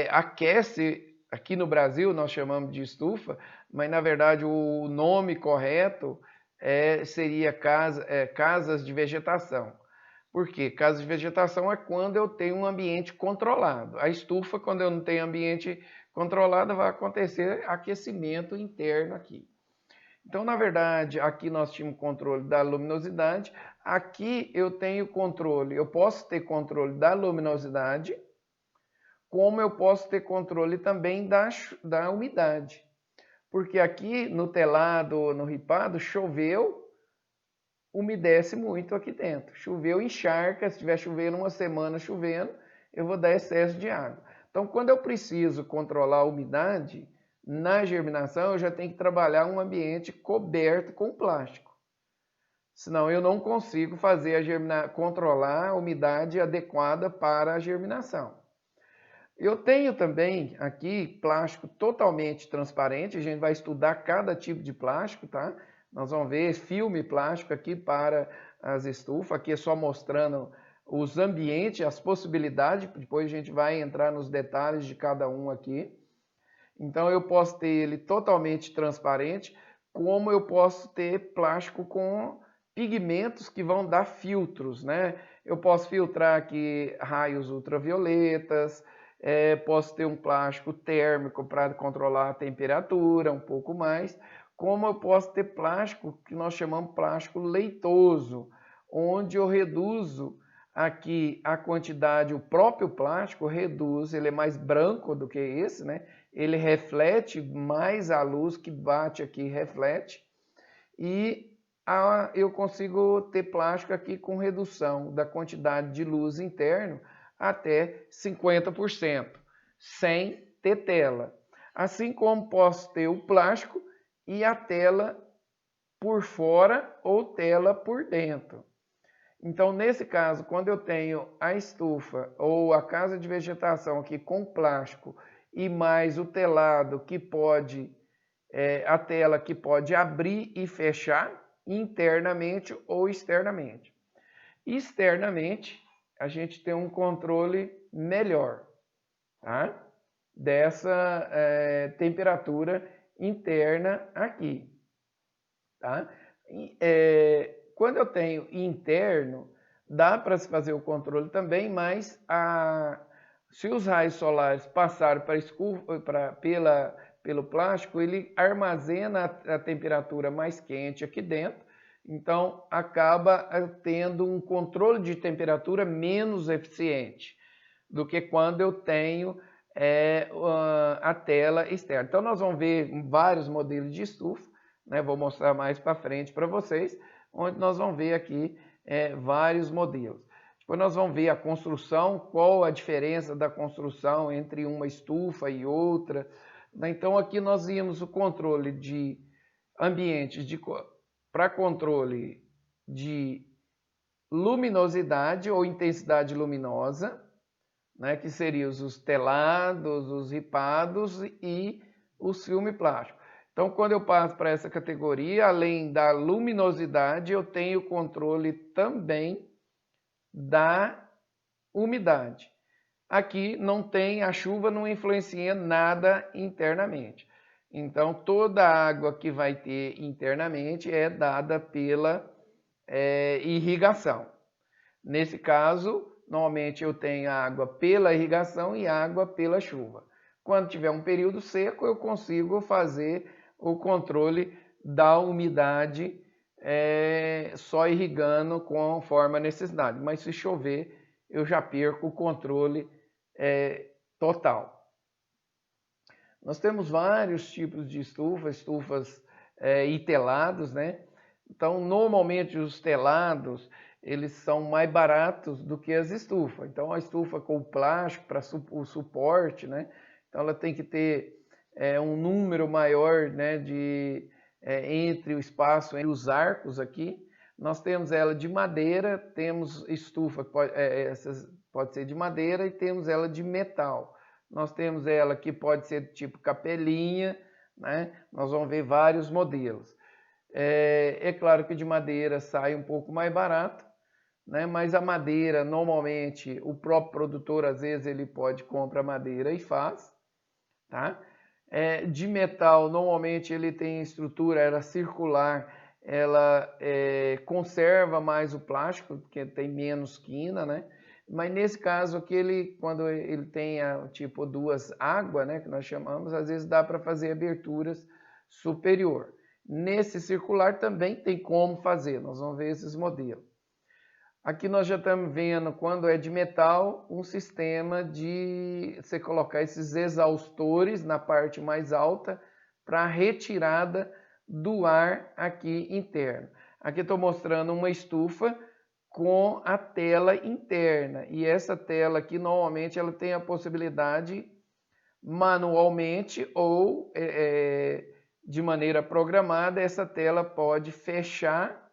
aquece. Aqui no Brasil nós chamamos de estufa, mas na verdade o nome correto seria casas de vegetação. Por quê? Casa de vegetação é quando eu tenho um ambiente controlado. A estufa, quando eu não tenho ambiente controlado, vai acontecer aquecimento interno aqui. Então, na verdade, aqui nós tínhamos controle da luminosidade. Aqui eu tenho controle, eu posso ter controle da luminosidade, como eu posso ter controle também da umidade. Porque aqui no telado, no ripado, choveu, umedece muito aqui dentro. Choveu, encharca. Se estiver chovendo uma semana chovendo, eu vou dar excesso de água. Então, quando eu preciso controlar a umidade, na germinação eu já tenho que trabalhar um ambiente coberto com plástico. Senão eu não consigo fazer controlar a umidade adequada para a germinação. Eu tenho também aqui plástico totalmente transparente. A gente vai estudar cada tipo de plástico, tá? Nós vamos ver filme plástico aqui para as estufas. Aqui é só mostrando os ambientes, as possibilidades. Depois a gente vai entrar nos detalhes de cada um aqui. Então eu posso ter ele totalmente transparente, como eu posso ter plástico com pigmentos que vão dar filtros, né? Eu posso filtrar aqui raios ultravioletas, posso ter um plástico térmico para controlar a temperatura um pouco mais, como eu posso ter plástico que nós chamamos plástico leitoso, onde eu reduzo aqui a quantidade, o próprio plástico reduz, ele é mais branco do que esse, né? Ele reflete mais a luz que bate aqui, reflete, e eu consigo ter plástico aqui com redução da quantidade de luz interno até 50%, sem ter tela. Assim como posso ter o plástico e a tela por fora ou tela por dentro. Então, nesse caso, quando eu tenho a estufa ou a casa de vegetação aqui com plástico e mais o telado que pode, a tela que pode abrir e fechar internamente ou externamente. Externamente, a gente tem um controle melhor, tá? Dessa temperatura interna aqui, tá? Quando eu tenho interno, dá para se fazer o controle também, mas se os raios solares passarem pelo plástico, ele armazena a temperatura mais quente aqui dentro, então acaba tendo um controle de temperatura menos eficiente do que quando eu tenho a tela externa. Então nós vamos ver vários modelos de estufa, né? Vou mostrar mais para frente para vocês, onde nós vamos ver aqui vários modelos. Depois nós vamos ver a construção, qual a diferença da construção entre uma estufa e outra. Então aqui nós vimos o controle de ambientes para controle de luminosidade ou intensidade luminosa, né, que seriam os telados, os ripados e os filmes plásticos. Então, quando eu passo para essa categoria, além da luminosidade, eu tenho controle também da umidade. Aqui não tem, a chuva não influencia nada internamente. Então, toda a água que vai ter internamente é dada pela irrigação. Nesse caso, normalmente eu tenho água pela irrigação e água pela chuva. Quando tiver um período seco, eu consigo fazer o controle da umidade só irrigando conforme a necessidade. Mas se chover, eu já perco o controle total. Nós temos vários tipos de estufas e telados, né? Então, normalmente os telados, eles são mais baratos do que as estufas. Então, a estufa com o plástico para o suporte, né? Então, ela tem que ter um número maior, né, entre o espaço entre os arcos aqui. Nós temos ela de madeira, temos estufa, pode ser de madeira, e temos ela de metal. Nós temos ela que pode ser tipo capelinha, né? Nós vamos ver vários modelos. É claro que de madeira sai um pouco mais barato, né? Mas a madeira, normalmente, o próprio produtor, às vezes, ele pode comprar madeira e faz, tá? De metal, normalmente, ele tem estrutura, ela circular, ela conserva mais o plástico, porque tem menos quina, né? Mas nesse caso aqui, quando ele tem tipo duas águas, né, que nós chamamos, às vezes dá para fazer aberturas superior. Nesse circular também tem como fazer, nós vamos ver esses modelos. Aqui nós já estamos vendo, quando é de metal, um sistema de você colocar esses exaustores na parte mais alta para retirada do ar aqui interno. Aqui estou mostrando uma estufa com a tela interna, e essa tela aqui normalmente ela tem a possibilidade manualmente ou de maneira programada, essa tela pode fechar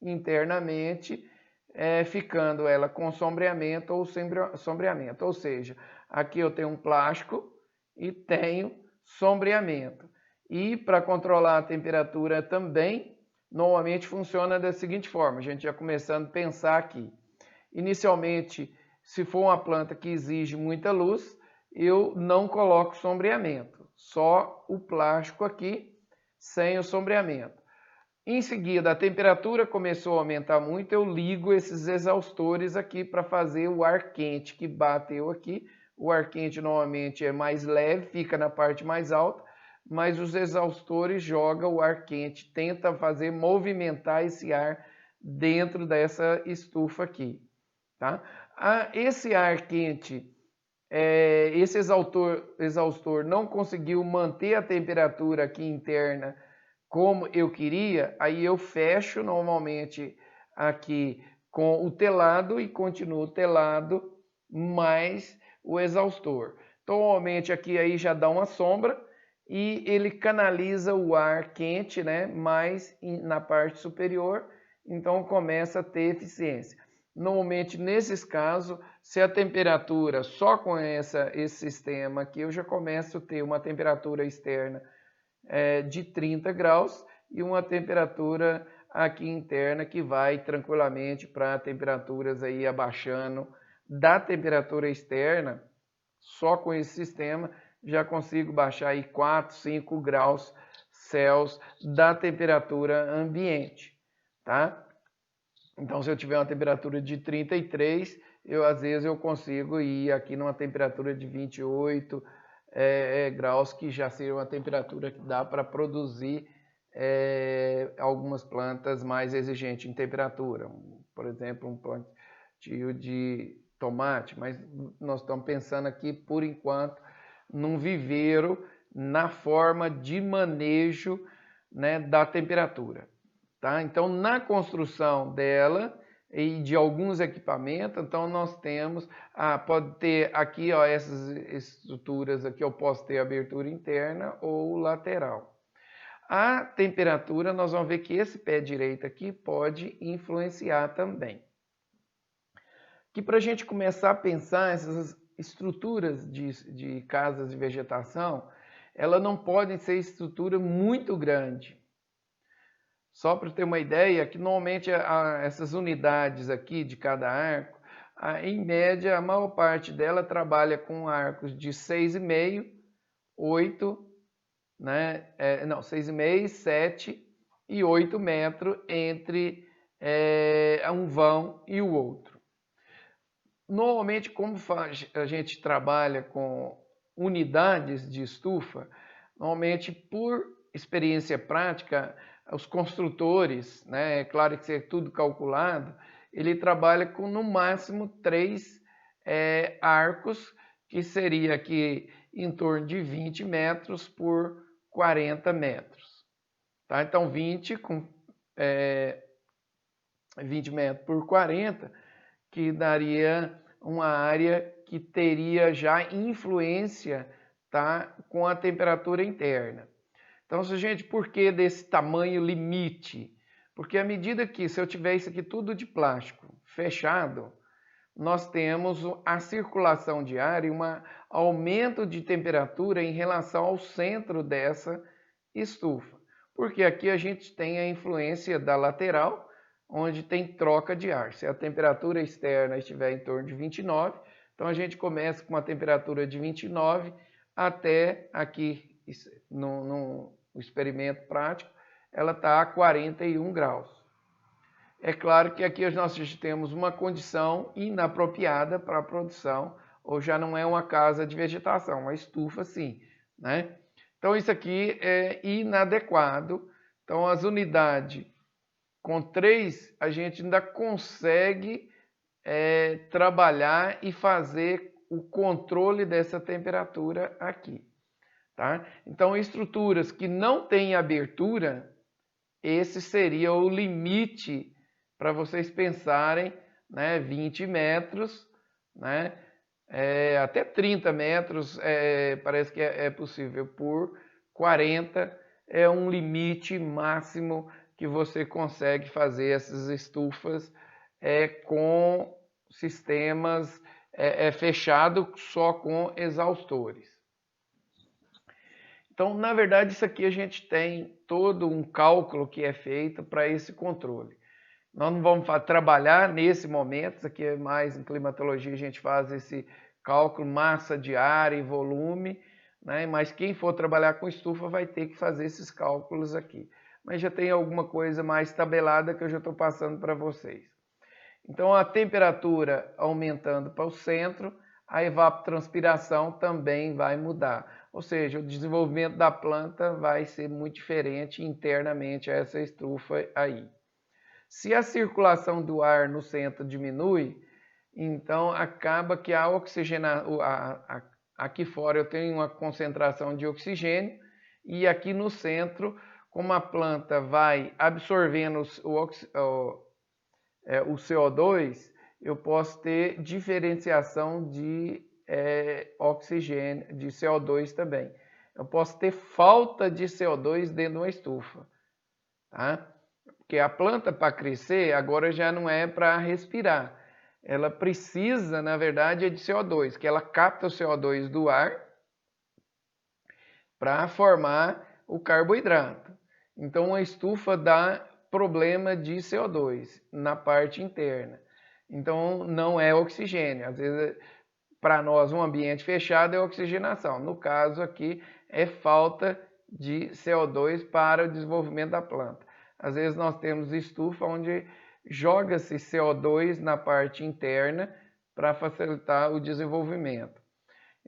internamente, ficando ela com sombreamento ou sem sombreamento. Ou seja, aqui eu tenho um plástico e tenho sombreamento. E para controlar a temperatura também, normalmente funciona da seguinte forma, a gente já começando a pensar aqui. Inicialmente, se for uma planta que exige muita luz, eu não coloco sombreamento, só o plástico aqui sem o sombreamento. Em seguida, a temperatura começou a aumentar muito, eu ligo esses exaustores aqui para fazer o ar quente que bateu aqui. O ar quente normalmente é mais leve, fica na parte mais alta, mas os exaustores jogam o ar quente, tenta fazer movimentar esse ar dentro dessa estufa aqui, tá? Esse ar quente, esse exaustor não conseguiu manter a temperatura aqui interna como eu queria, aí eu fecho normalmente aqui com o telado e continuo telado mais o exaustor. Então, normalmente aqui aí já dá uma sombra e ele canaliza o ar quente, né, mais na parte superior, então começa a ter eficiência. Normalmente, nesses casos, se a temperatura, só com esse sistema aqui, eu já começo a ter uma temperatura externa de 30 graus e uma temperatura aqui interna que vai tranquilamente para temperaturas aí abaixando da temperatura externa. Só com esse sistema já consigo baixar aí 4, 5 graus Celsius da temperatura ambiente, tá? Então, se eu tiver uma temperatura de 33, às vezes eu consigo ir aqui numa temperatura de 28 graus, que já seria uma temperatura que dá para produzir algumas plantas mais exigentes em temperatura. Por exemplo, um plantio de tomate, mas nós estamos pensando aqui, por enquanto, num viveiro na forma de manejo, né, da temperatura. Tá? Então, na construção dela e de alguns equipamentos, então nós temos, pode ter aqui, ó, essas estruturas aqui, eu posso ter abertura interna ou lateral. A temperatura, nós vamos ver que esse pé direito aqui pode influenciar também. Que para a gente começar a pensar essas estruturas de casas de vegetação, elas não podem ser estrutura muito grande. Só para ter uma ideia, que normalmente essas unidades aqui de cada arco, em média, a maior parte dela trabalha com arcos de 6,5, 8, né? 6,5, 7 e 8 metros entre um vão e o outro. Normalmente, como a gente trabalha com unidades de estufa, normalmente por experiência prática, os construtores, né, é claro que isso é tudo calculado, ele trabalha com no máximo 3 arcos, que seria aqui em torno de 20 metros por 40 metros. Tá? Então 20 metros por 40, que daria uma área que teria já influência, tá, com a temperatura interna. Então, gente, por que desse tamanho limite? Porque à medida que, se eu tiver isso aqui tudo de plástico fechado, nós temos a circulação de ar e um aumento de temperatura em relação ao centro dessa estufa. Porque aqui a gente tem a influência da lateral, onde tem troca de ar. Se a temperatura externa estiver em torno de 29, então a gente começa com uma temperatura de 29 até aqui, no experimento prático, ela está a 41 graus. É claro que aqui nós temos uma condição inapropriada para a produção, ou já não é uma casa de vegetação, uma estufa sim, né? Então isso aqui é inadequado. Então as unidades com 3 a gente ainda consegue trabalhar e fazer o controle dessa temperatura aqui. Tá? Então estruturas que não têm abertura, esse seria o limite para vocês pensarem, né, 20 metros, né, até 30 metros, parece que é possível, por 40 é um limite máximo que você consegue fazer essas estufas com sistemas fechados só com exaustores. Então, na verdade, isso aqui a gente tem todo um cálculo que é feito para esse controle. Nós não vamos trabalhar nesse momento, isso aqui é mais em climatologia, a gente faz esse cálculo, massa de ar e volume, né? Mas quem for trabalhar com estufa vai ter que fazer esses cálculos aqui. Mas já tem alguma coisa mais tabelada que eu já estou passando para vocês. Então, a temperatura aumentando para o centro, a evapotranspiração também vai mudar. Ou seja, o desenvolvimento da planta vai ser muito diferente internamente a essa estufa aí. Se a circulação do ar no centro diminui, então acaba que a oxigenação, aqui fora eu tenho uma concentração de oxigênio e aqui no centro, como a planta vai absorvendo o CO2, eu posso ter diferenciação de oxigênio, de CO2 também. Eu posso ter falta de CO2 dentro de uma estufa, tá? Porque a planta, para crescer, agora já não é para respirar. Ela precisa, na verdade, de CO2, que ela capta o CO2 do ar para formar o carboidrato. Então, a estufa dá problema de CO2 na parte interna. Então, não é oxigênio. Às vezes, para nós, um ambiente fechado é oxigenação. No caso aqui, é falta de CO2 para o desenvolvimento da planta. Às vezes nós temos estufa onde joga-se CO2 na parte interna para facilitar o desenvolvimento.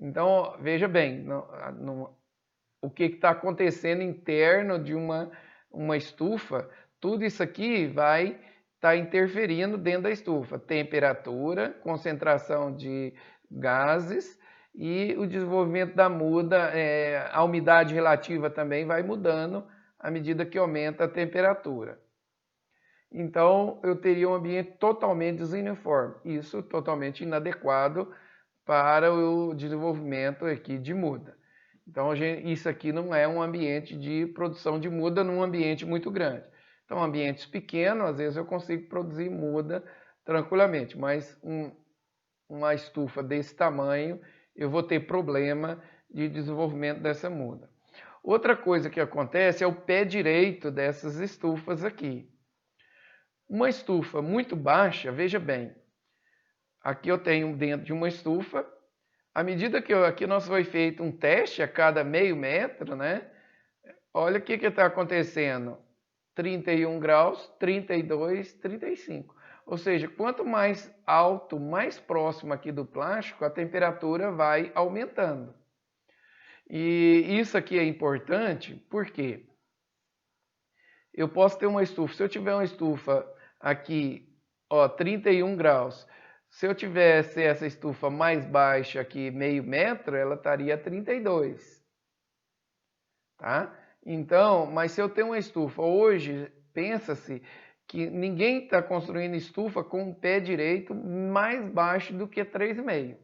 Então, veja bem, o que está acontecendo interno de uma estufa, tudo isso aqui vai estar interferindo dentro da estufa. Temperatura, concentração de gases e o desenvolvimento da muda, a umidade relativa também vai mudando à medida que aumenta a temperatura. Então, eu teria um ambiente totalmente desuniforme. Isso totalmente inadequado para o desenvolvimento aqui de muda. Então, isso aqui não é um ambiente de produção de muda num ambiente muito grande. Então, ambientes pequenos, às vezes eu consigo produzir muda tranquilamente, mas uma estufa desse tamanho, eu vou ter problema de desenvolvimento dessa muda. Outra coisa que acontece é o pé direito dessas estufas aqui. Uma estufa muito baixa, veja bem, aqui eu tenho dentro de uma estufa, à medida que aqui nós foi feito um teste a cada meio metro, né? Olha o que está acontecendo, 31 graus, 32, 35. Ou seja, quanto mais alto, mais próximo aqui do plástico, a temperatura vai aumentando. E isso aqui é importante, por quê? eu posso ter uma estufa. Se eu tiver uma estufa aqui, ó, 31 graus, se eu tivesse essa estufa mais baixa aqui, meio metro, ela estaria a 32. Tá? Então, mas se eu tenho uma estufa, hoje, pensa-se que ninguém está construindo estufa com o pé direito mais baixo do que 3,5.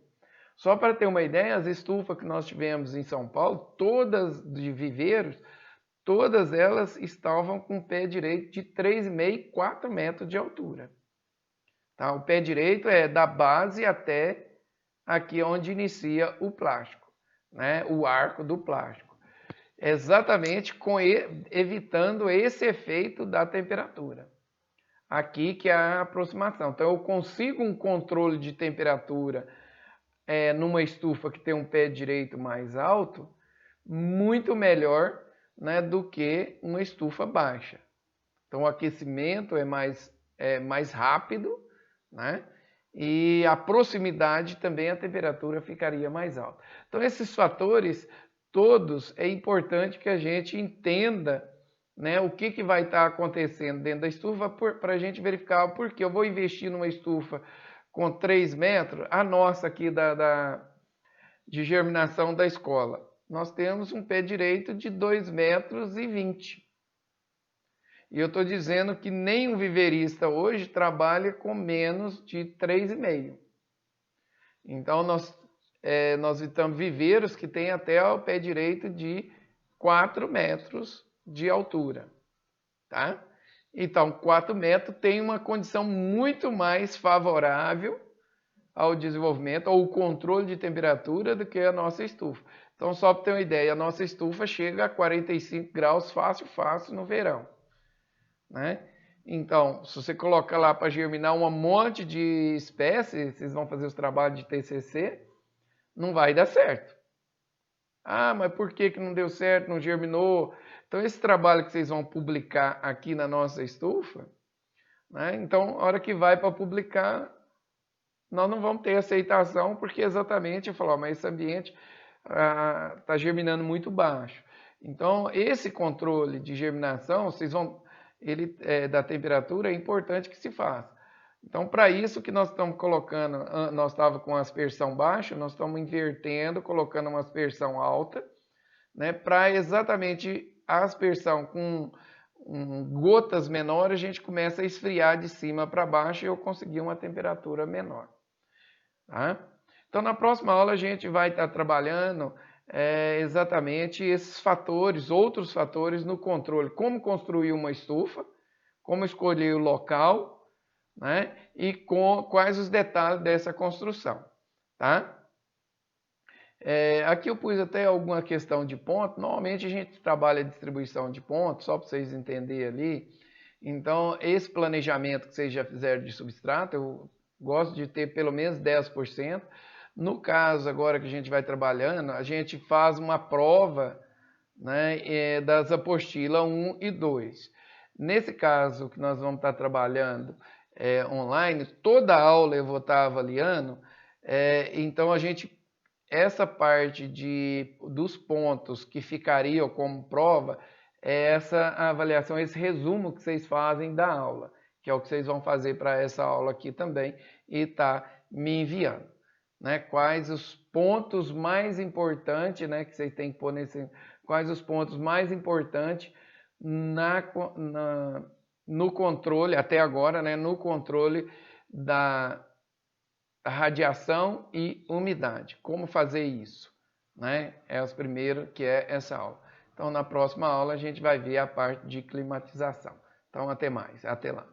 Só para ter uma ideia, as estufas que nós tivemos em São Paulo, todas de viveiros, todas elas estavam com o pé direito de 3,5, 4 metros de altura. Tá? O pé direito é da base até aqui onde inicia o plástico, né? O arco do plástico. Exatamente evitando esse efeito da temperatura. Aqui que é a aproximação. Então eu consigo um controle de temperatura numa estufa que tem um pé direito mais alto, muito melhor, né, do que uma estufa baixa. Então o aquecimento é mais rápido, né? E a proximidade também, a temperatura ficaria mais alta. Então esses fatores todos é importante que a gente entenda, né, o que vai estar acontecendo dentro da estufa para a gente verificar o porquê. Eu vou investir numa estufa com 3 metros, a nossa aqui de germinação da escola. Nós temos um pé direito de 2,20 metros. E eu estou dizendo que nenhum viveirista hoje trabalha com menos de 3,5. Então, nós estamos viveiros que têm até o pé direito de 4 metros de altura. Tá? Então, 4 metros tem uma condição muito mais favorável ao desenvolvimento ou controle de temperatura do que a nossa estufa. Então, só para ter uma ideia, a nossa estufa chega a 45 graus fácil no verão. Né? Então, se você coloca lá para germinar um monte de espécies, vocês vão fazer os trabalhos de TCC, não vai dar certo. Ah, mas por que não deu certo, não germinou? Então, esse trabalho que vocês vão publicar aqui na nossa estufa, né? Então, a hora que vai para publicar, nós não vamos ter aceitação, porque exatamente eu falo, mas esse ambiente está germinando muito baixo. Então, esse controle de germinação, vocês vão... da temperatura é importante que se faça. Então, para isso que nós estamos colocando, nós estávamos com aspersão baixa, nós estamos invertendo, colocando uma aspersão alta, né, para exatamente a aspersão com gotas menores, a gente começa a esfriar de cima para baixo e eu conseguir uma temperatura menor. Tá? Então, na próxima aula a gente vai estar trabalhando exatamente esses fatores, outros fatores no controle. Como construir uma estufa, como escolher o local, né? E quais os detalhes dessa construção. Tá? Aqui eu pus até alguma questão de ponto. Normalmente a gente trabalha a distribuição de pontos, só para vocês entenderem ali. Então, esse planejamento que vocês já fizeram de substrato, eu gosto de ter pelo menos 10%. No caso agora que a gente vai trabalhando, a gente faz uma prova, né, das apostilas 1 e 2. Nesse caso que nós vamos estar trabalhando online, toda aula eu vou estar avaliando, então essa parte dos pontos que ficariam como prova, é essa avaliação, esse resumo que vocês fazem da aula, que é o que vocês vão fazer para essa aula aqui também e tá me enviando. Né? Quais os pontos mais importantes, né, que vocês têm que pôr quais os pontos mais importantes no controle, até agora, né, no controle da radiação e umidade. Como fazer isso? Né? É os primeiros, que é essa aula. Então, na próxima aula, a gente vai ver a parte de climatização. Então, até mais. Até lá.